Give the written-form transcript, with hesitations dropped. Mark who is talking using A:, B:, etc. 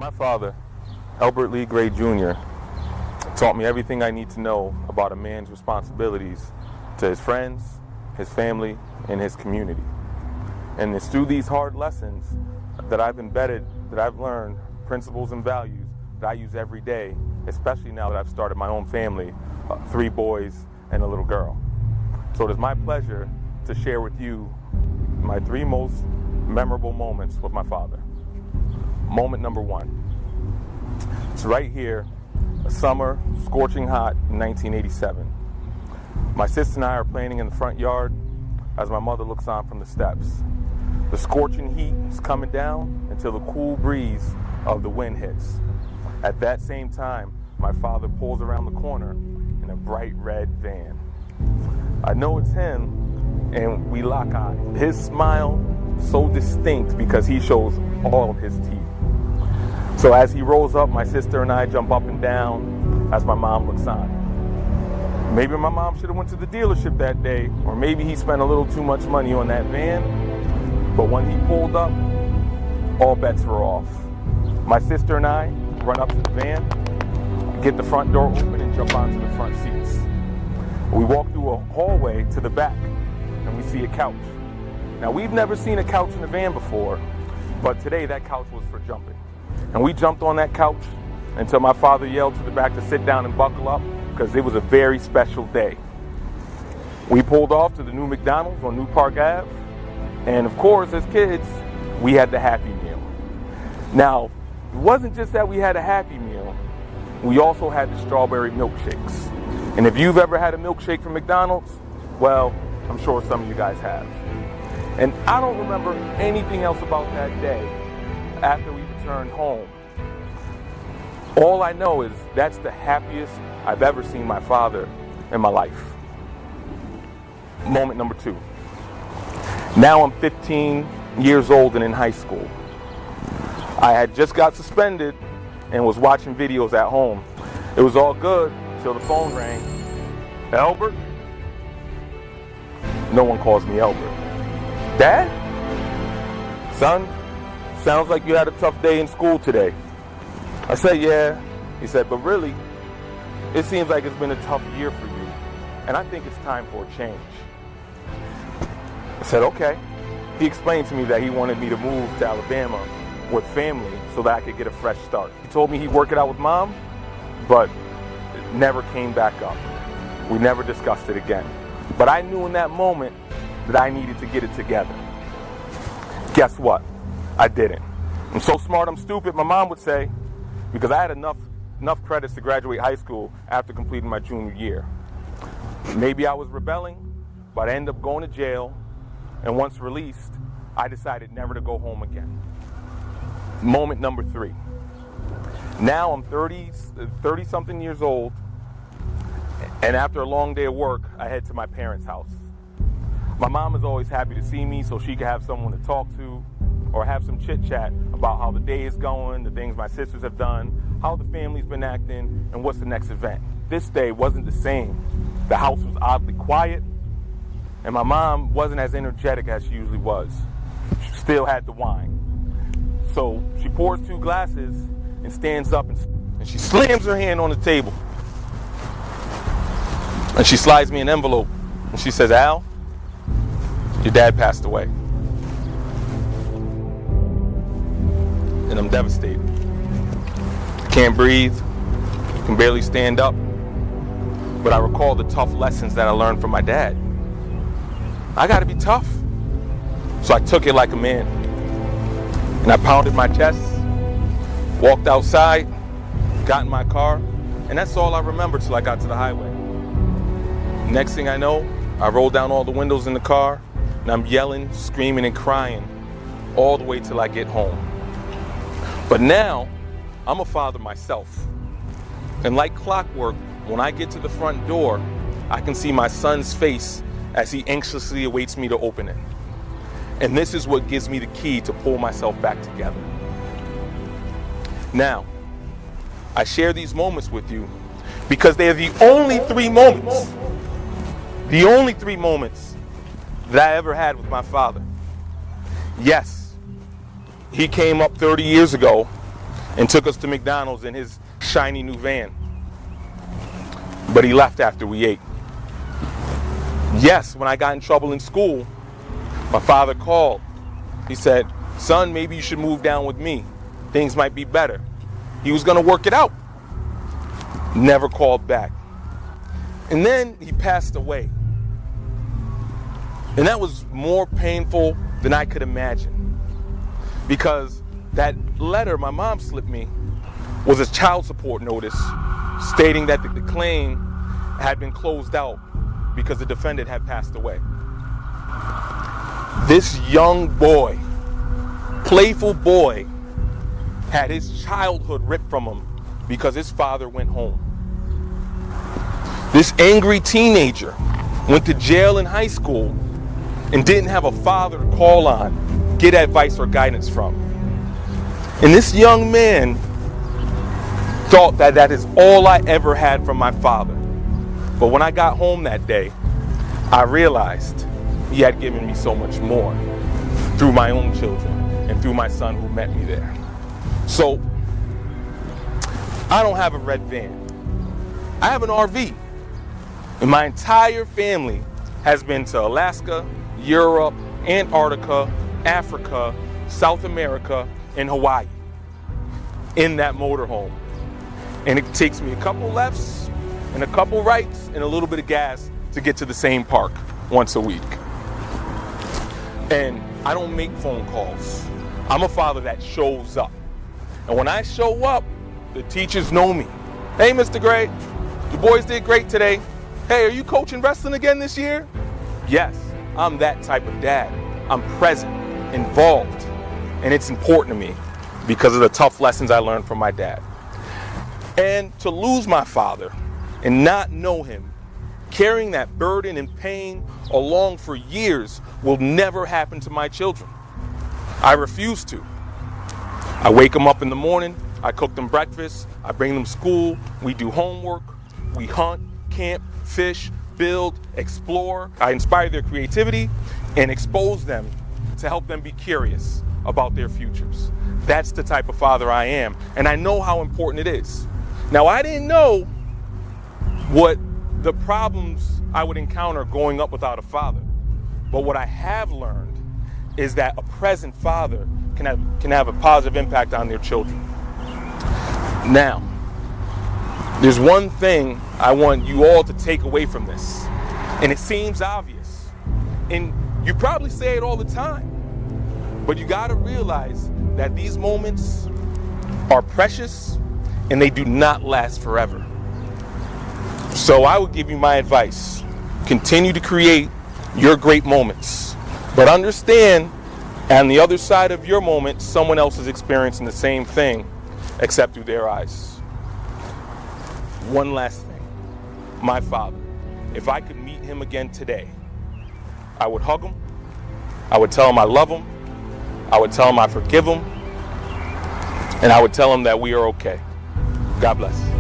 A: My father, Elbert Lee Gray Jr., taught me everything I need to know about a man's responsibilities to his friends, his family, and his community. And it's through these hard lessons that I've learned principles and values that I use every day, especially now that I've started my own family, 3 boys and a little girl. So it is my pleasure to share with you my 3 most memorable moments with my father. Moment number 1. It's right here, a summer, scorching hot in 1987. My sister and I are playing in the front yard as my mother looks on from the steps. The scorching heat is coming down until the cool breeze of the wind hits. At that same time, my father pulls around the corner in a bright red van. I know it's him, and we lock eyes. His smile so distinct because he shows all of his teeth. So as he rolls up, my sister and I jump up and down as my mom looks on. Maybe my mom should have went to the dealership that day, or maybe he spent a little too much money on that van. But when he pulled up, all bets were off. My sister and I run up to the van, get the front door open, and jump onto the front seats. We walk through a hallway to the back, and we see a couch. Now, we've never seen a couch in a van before, but today that couch was for jumping. And we jumped on that couch until my father yelled to the back to sit down and buckle up, because it was a very special day. We pulled off to the new McDonald's on New Park Ave, and of course, as kids, we had the Happy Meal. Now, it wasn't just that we had a Happy Meal, we also had the strawberry milkshakes. And if you've ever had a milkshake from McDonald's, well, I'm sure some of you guys have. And I don't remember anything else about that day after we returned home. All I know is that's the happiest I've ever seen my father in my life. Moment number 2. Now I'm 15 years old and in high school. I had just got suspended and was watching videos at home. It was all good till the phone rang. Elbert? No one calls me Elbert. Dad? Son, sounds like you had a tough day in school today. I said, yeah. He said, but really, it seems like it's been a tough year for you, and I think it's time for a change. I said, okay. He explained to me that he wanted me to move to Alabama with family so that I could get a fresh start. He told me he'd work it out with Mom, but it never came back up. We never discussed it again. But I knew in that moment that I needed to get it together. Guess what? I didn't. I'm so smart, I'm stupid, my mom would say, because I had enough credits to graduate high school after completing my junior year. Maybe I was rebelling, but I ended up going to jail, and once released, I decided never to go home again. Moment number 3. Now I'm 30-something years old, and after a long day of work, I head to my parents' house. My mom is always happy to see me so she can have someone to talk to or have some chit-chat about how the day is going, the things my sisters have done, how the family's been acting, and what's the next event. This day wasn't the same. The house was oddly quiet, and my mom wasn't as energetic as she usually was. She still had the wine. So she pours 2 glasses and stands up and she slams her hand on the table. And she slides me an envelope and she says, Al, your dad passed away. And I'm devastated. I can't breathe, can barely stand up, but I recall the tough lessons that I learned from my dad. I gotta be tough. So I took it like a man. And I pounded my chest, walked outside, got in my car, and that's all I remember till I got to the highway. Next thing I know, I rolled down all the windows in the car, and I'm yelling, screaming, and crying all the way till I get home. But now, I'm a father myself. And like clockwork, when I get to the front door, I can see my son's face as he anxiously awaits me to open it. And this is what gives me the key to pull myself back together. Now, I share these moments with you because they are the only 3 moments that I ever had with my father. Yes, he came up 30 years ago and took us to McDonald's in his shiny new van. But he left after we ate. Yes, when I got in trouble in school, my father called. He said, "Son, maybe you should move down with me. Things might be better." He was going to work it out. Never called back. And then he passed away. And that was more painful than I could imagine. Because that letter my mom slipped me was a child support notice stating that the claim had been closed out because the defendant had passed away. This young boy, playful boy, had his childhood ripped from him because his father went home. This angry teenager went to jail in high school and didn't have a father to call on, get advice or guidance from. And this young man thought that that is all I ever had from my father. But when I got home that day, I realized he had given me so much more through my own children and through my son who met me there. So, I don't have a red van. I have an RV. And my entire family has been to Alaska, Europe, Antarctica, Africa, South America, and Hawaii in that motorhome. And it takes me a couple lefts and a couple rights and a little bit of gas to get to the same park once a week. And I don't make phone calls. I'm a father that shows up. And when I show up, the teachers know me. "Hey, Mr. Gray, the boys did great today. Hey, are you coaching wrestling again this year?" Yes, I'm that type of dad. I'm present, involved, and it's important to me because of the tough lessons I learned from my dad. And to lose my father and not know him, carrying that burden and pain along for years will never happen to my children. I refuse to. I wake them up in the morning, I cook them breakfast, I bring them to school, we do homework, we hunt, camp, fish, build, explore. I inspire their creativity and expose them to help them be curious about their futures. That's the type of father I am, and I know how important it is. Now, I didn't know what the problems I would encounter growing up without a father, but what I have learned is that a present father can have a positive impact on their children. Now, there's one thing I want you all to take away from this, and it seems obvious, and you probably say it all the time, but you gotta realize that these moments are precious and they do not last forever. So I would give you my advice. Continue to create your great moments, but understand on the other side of your moment, someone else is experiencing the same thing, except through their eyes. One last thing. My father, if I could meet him again today, I would hug him, I would tell him I love him, I would tell him I forgive him, and I would tell him that we are okay. God bless.